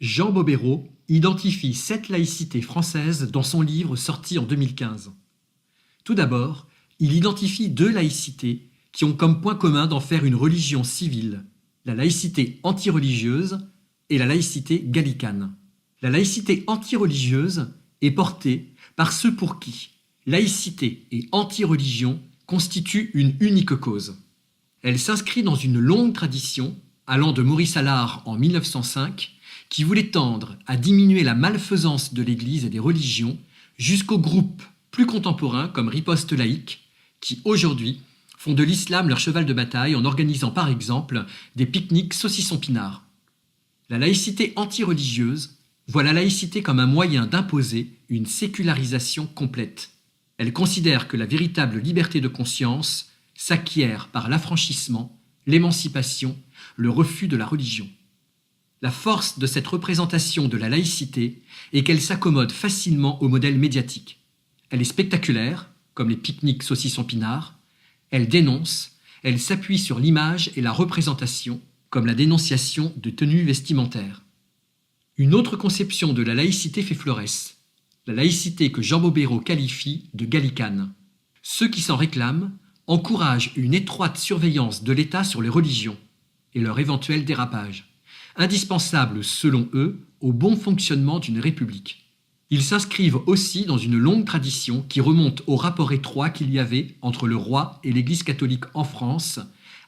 Jean Bobéro identifie 7 laïcités françaises dans son livre sorti en 2015. Tout d'abord, il identifie 2 laïcités qui ont comme point commun d'en faire une religion civile, la laïcité antireligieuse et la laïcité gallicane. La laïcité antireligieuse est portée par ceux pour qui laïcité et antireligion constituent une unique cause. Elle s'inscrit dans une longue tradition, allant de Maurice Allard en 1905, qui voulait tendre à diminuer la malfaisance de l'Église et des religions, jusqu'aux groupes plus contemporains comme Riposte laïque, qui aujourd'hui font de l'islam leur cheval de bataille en organisant par exemple des pique-niques saucisson-pinard. La laïcité antireligieuse voit la laïcité comme un moyen d'imposer une sécularisation complète. Elle considère que la véritable liberté de conscience s'acquiert par l'affranchissement, l'émancipation, le refus de la religion. La force de cette représentation de la laïcité est qu'elle s'accommode facilement au modèle médiatique. Elle est spectaculaire, comme les pique-niques saucisson-pinard. Elle dénonce, elle s'appuie sur l'image et la représentation, comme la dénonciation de tenues vestimentaires. Une autre conception de la laïcité fait florès, la laïcité que Jean Bobéro qualifie de gallicane. Ceux qui s'en réclament encouragent une étroite surveillance de l'État sur les religions et leur éventuel dérapage, indispensable selon eux au bon fonctionnement d'une république. Ils s'inscrivent aussi dans une longue tradition qui remonte au rapport étroit qu'il y avait entre le roi et l'Église catholique en France,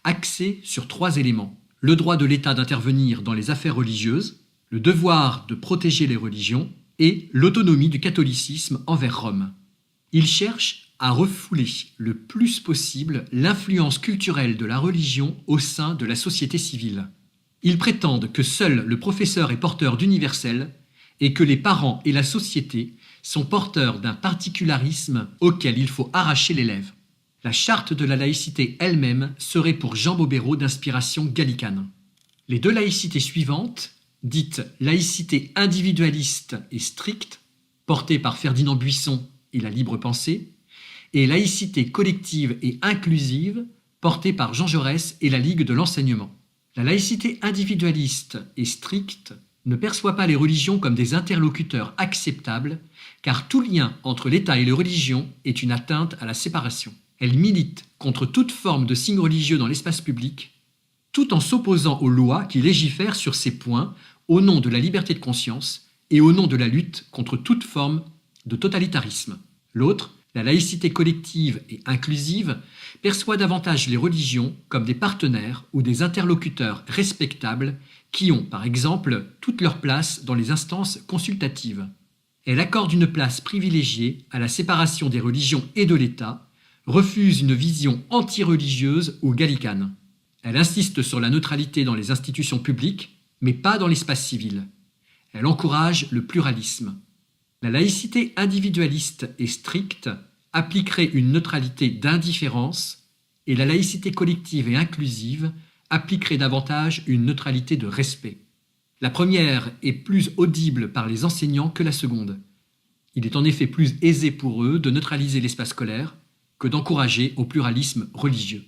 axé sur 3 éléments: le droit de l'État d'intervenir dans les affaires religieuses, le devoir de protéger les religions et l'autonomie du catholicisme envers Rome. Ils cherchent à refouler le plus possible l'influence culturelle de la religion au sein de la société civile. Ils prétendent que seul le professeur est porteur d'universel et que les parents et la société sont porteurs d'un particularisme auquel il faut arracher l'élève. La charte de la laïcité elle-même serait pour Jean Bobéro d'inspiration gallicane. Les 2 laïcités suivantes, dites laïcité individualiste et stricte, portée par Ferdinand Buisson et la libre pensée, et laïcité collective et inclusive, portée par Jean Jaurès et la Ligue de l'enseignement. La laïcité individualiste et stricte ne perçoit pas les religions comme des interlocuteurs acceptables, car tout lien entre l'État et les religions est une atteinte à la séparation. Elle milite contre toute forme de signe religieux dans l'espace public, tout en s'opposant aux lois qui légifèrent sur ces points au nom de la liberté de conscience et au nom de la lutte contre toute forme de totalitarisme. L'autre, la laïcité collective et inclusive, perçoit davantage les religions comme des partenaires ou des interlocuteurs respectables qui ont, par exemple, toute leur place dans les instances consultatives. Elle accorde une place privilégiée à la séparation des religions et de l'État, refuse une vision anti-religieuse ou gallicane. Elle insiste sur la neutralité dans les institutions publiques, mais pas dans l'espace civil. Elle encourage le pluralisme. La laïcité individualiste et stricte appliquerait une neutralité d'indifférence et la laïcité collective et inclusive appliquerait davantage une neutralité de respect. La première est plus audible par les enseignants que la seconde. Il est en effet plus aisé pour eux de neutraliser l'espace scolaire que d'encourager au pluralisme religieux.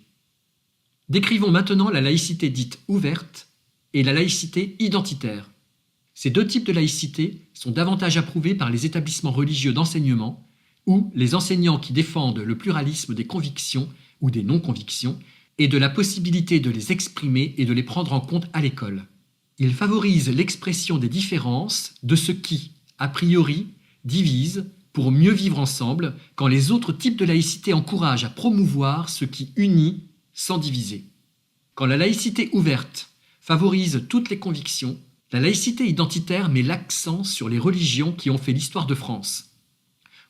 Décrivons maintenant la laïcité dite ouverte et la laïcité identitaire. Ces 2 types de laïcité sont davantage approuvés par les établissements religieux d'enseignement ou les enseignants qui défendent le pluralisme des convictions ou des non-convictions et de la possibilité de les exprimer et de les prendre en compte à l'école. Ils favorisent l'expression des différences de ce qui, a priori, divise pour mieux vivre ensemble quand les autres types de laïcité encouragent à promouvoir ce qui unit sans diviser. Quand la laïcité ouverte favorise toutes les convictions, la laïcité identitaire met l'accent sur les religions qui ont fait l'histoire de France.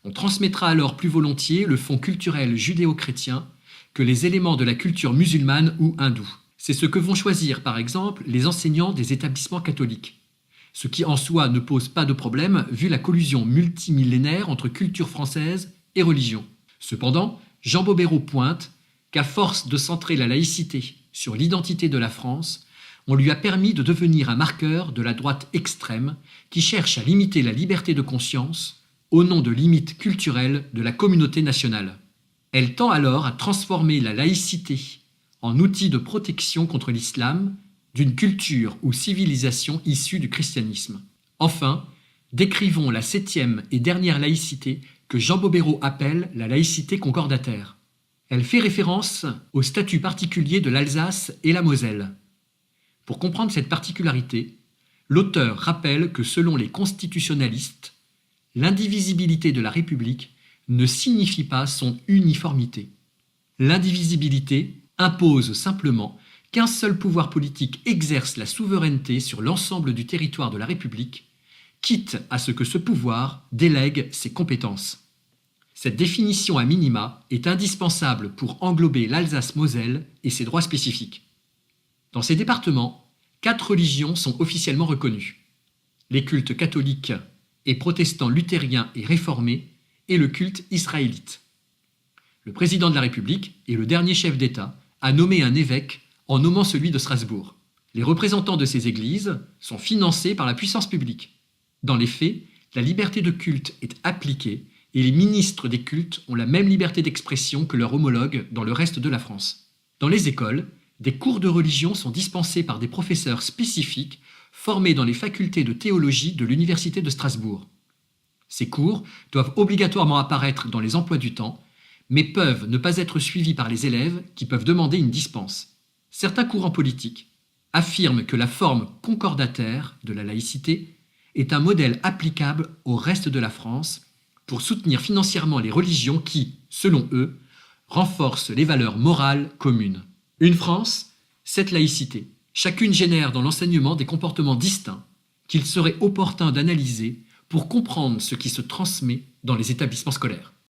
On transmettra alors plus volontiers le fond culturel judéo-chrétien que les éléments de la culture musulmane ou hindoue. C'est ce que vont choisir par exemple les enseignants des établissements catholiques, ce qui en soi ne pose pas de problème vu la collusion multimillénaire entre culture française et religion. Cependant, Jean Bobéro pointe qu'à force de centrer la laïcité sur l'identité de la France, on lui a permis de devenir un marqueur de la droite extrême qui cherche à limiter la liberté de conscience au nom de limites culturelles de la communauté nationale. Elle tend alors à transformer la laïcité en outil de protection contre l'islam d'une culture ou civilisation issue du christianisme. Enfin, décrivons la 7e et dernière laïcité que Jean Bobéro appelle la laïcité concordataire. Elle fait référence au statut particulier de l'Alsace et la Moselle. Pour comprendre cette particularité, l'auteur rappelle que selon les constitutionnalistes, l'indivisibilité de la République ne signifie pas son uniformité. L'indivisibilité impose simplement qu'un seul pouvoir politique exerce la souveraineté sur l'ensemble du territoire de la République, quitte à ce que ce pouvoir délègue ses compétences. Cette définition à minima est indispensable pour englober l'Alsace-Moselle et ses droits spécifiques. Dans ces départements, 4 religions sont officiellement reconnues. Les cultes catholiques et protestants luthériens et réformés et le culte israélite. Le président de la République et le dernier chef d'État a nommé un évêque en nommant celui de Strasbourg. Les représentants de ces églises sont financés par la puissance publique. Dans les faits, la liberté de culte est appliquée et les ministres des cultes ont la même liberté d'expression que leurs homologues dans le reste de la France. Dans les écoles, des cours de religion sont dispensés par des professeurs spécifiques formés dans les facultés de théologie de l'Université de Strasbourg. Ces cours doivent obligatoirement apparaître dans les emplois du temps, mais peuvent ne pas être suivis par les élèves qui peuvent demander une dispense. Certains courants politiques affirment que la forme concordataire de la laïcité est un modèle applicable au reste de la France pour soutenir financièrement les religions qui, selon eux, renforcent les valeurs morales communes. Une France, 7 laïcités. Chacune génère dans l'enseignement des comportements distincts qu'il serait opportun d'analyser pour comprendre ce qui se transmet dans les établissements scolaires.